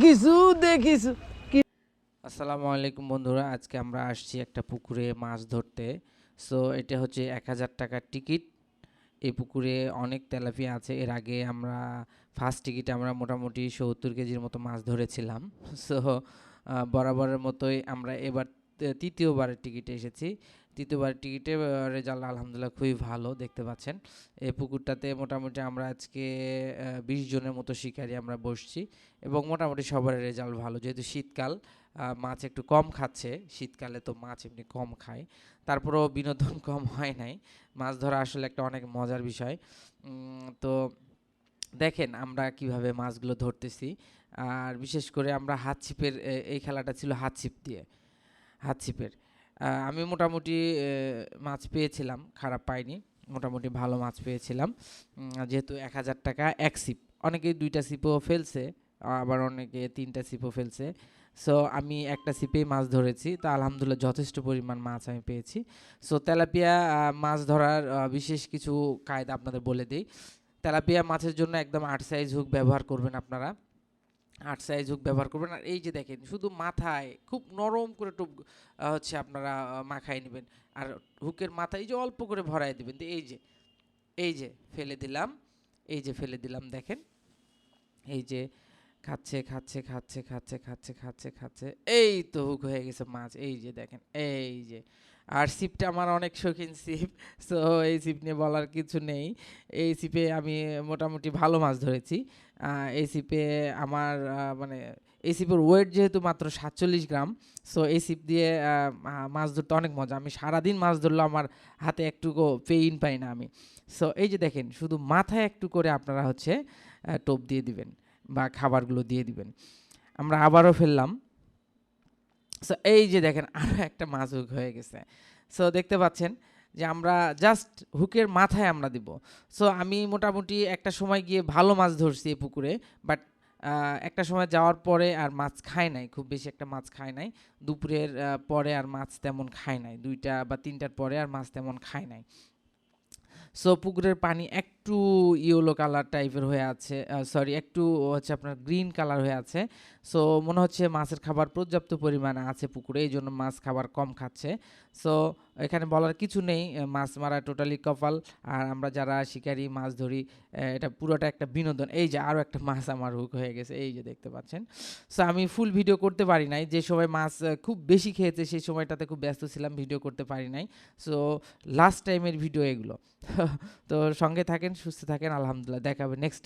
দেখিছু কি। আসসালামু আলাইকুম বন্ধুরা, আজকে আমরা আসছি একটা পুকুরে মাছ ধরতে। সো এটা হচ্ছে ১,০০০ টাকার টিকিট। এই পুকুরে অনেক তেলাপিয়া আছে। এর আগে আমরা ফার্স্ট টিকিটে আমরা মোটামুটি ৭০ কেজির মতো মাছ ধরেছিলাম। সো বরাবরের মতোই আমরা এবার তৃতীয়বারের টিকিটে এসেছি। তৃতীয়বারের টিকিটে রেজাল্ট আলহামদুলিল্লাহ খুবই ভালো, দেখতে পাচ্ছেন। এই পুকুরটাতে মোটামুটি আমরা আজকে ২০ জনের মতো শিকারি আমরা বসছি এবং মোটামুটি সবার রেজাল্ট ভালো, যেহেতু শীতকাল মাছ একটু কম খাচ্ছে। শীতকালে তো মাছ এমনি কম খায়, তারপরেও বিনোদন কম হয় নাই। মাছ ধরা আসলে একটা অনেক মজার বিষয়। তো দেখেন আমরা কিভাবে মাছগুলো ধরতেছি। আর বিশেষ করে আমরা হাত ছিপের এই খেলাটা ছিল হাত ছিপ দিয়ে। হাত ছিপের আমি মোটামুটি মাছ পেয়েছিলাম, খারাপ পাইনি, মোটামুটি ভালো মাছ পেয়েছিলাম। যেহেতু ১,০০০ টাকা এক ছিপ, অনেকেই ২টা ছিপও ফেলছে, আবার অনেকে ৩টা ছিপও ফেলছে। সো আমি একটা ছিপেই মাছ ধরেছি, তা আলহামদুলিল্লাহ যথেষ্ট পরিমাণ মাছ আমি পেয়েছি। সো তেলাপিয়া মাছ ধরার বিশেষ কিছু কায়দা আপনাদের বলে দিই। তেলাপিয়া মাছের জন্য একদম ৮ সাইজ হুক ব্যবহার করবেন আপনারা। ৮ সাইজ হুক ব্যবহার করবেন। আর এই যে দেখেন, শুধু মাথায় খুব নরম করে টোপ হচ্ছে আপনারা মাখায় নেবেন। আর হুকের মাথায় এই যে অল্প করে ভরায় দিবেন। তো এই যে ফেলে দিলাম, এই যে ফেলে দিলাম, দেখেন এই যে খাচ্ছে খাচ্ছে খাচ্ছে খাচ্ছে খাচ্ছে খাচ্ছে খাচ্ছে, এই তো হুক হয়ে গেছে মাছ, এই যে দেখেন, এই যে। আর ছিপটা আমার অনেক শৌখিন ছিপ। সো এই ছিপ নিয়ে বলার কিছু নেই। এই ছিপে আমি মোটামুটি ভালো মাছ ধরেছি। এই ছিপে আমার মানে এই ছিপের ওয়েট যেহেতু মাত্র ৪৭ গ্রাম। সো এই ছিপ দিয়ে মাছ ধরতে অনেক মজা। আমি সারাদিন মাছ ধরলেও আমার হাতে একটুকু পেইন পাই না আমি। সো এই যে দেখেন, শুধু মাথায় একটু করে আপনারা হচ্ছে টোপ দিয়ে দিবেন বা খাবারগুলো দিয়ে দিবেন। আমরা আবারও ফেললাম। সো এই যে দেখেন, আরও একটা মাছ হুক হয়ে গেছে। সো দেখতে পাচ্ছেন যে আমরা জাস্ট হুকের মাথায় আমরা দিব। সো আমি মোটামুটি একটা সময় গিয়ে ভালো মাছ ধরছি এই পুকুরে, বাট একটা সময় যাওয়ার পরে আর মাছ খায় নাই, খুব বেশি একটা মাছ খায় নাই। দুপুরের পরে আর মাছ তেমন খায় নাই, ২টা বা ৩টার পরে আর মাছ তেমন খায় নাই। সো পুকুরের পানি একটু ইয়েলো কালার টাইপের হয়ে আছে, সরি একটু হচ্ছে আপনার গ্রিন কালার হয়ে আছে। সো মনে হচ্ছে মাছের খাবার পর্যাপ্ত পরিমাণে আছে পুকুরে, এই জন্য মাছ খাবার কম খাচ্ছে। সো এখানে বলার কিছু নেই, মাছ মারা টোটালি কপাল। আর আমরা যারা শিকারি মাছ ধরি, এটা পুরোটা একটা বিনোদন। এই যে আরও একটা মাছ আমার হুক হয়ে গেছে, এই যে দেখতে পাচ্ছেন। সো আমি ফুল ভিডিও করতে পারি নাই, যে সময় মাছ খুব বেশি খেয়েছে সেই সময়টাতে খুব ব্যস্ত ছিলাম, ভিডিও করতে পারি নাই। সো লাস্ট টাইমের ভিডিও এগুলো। তো সঙ্গে থাকেন, সুস্থ থাকেন, আলহামদুলিল্লাহ, দেখা হবে নেক্সট।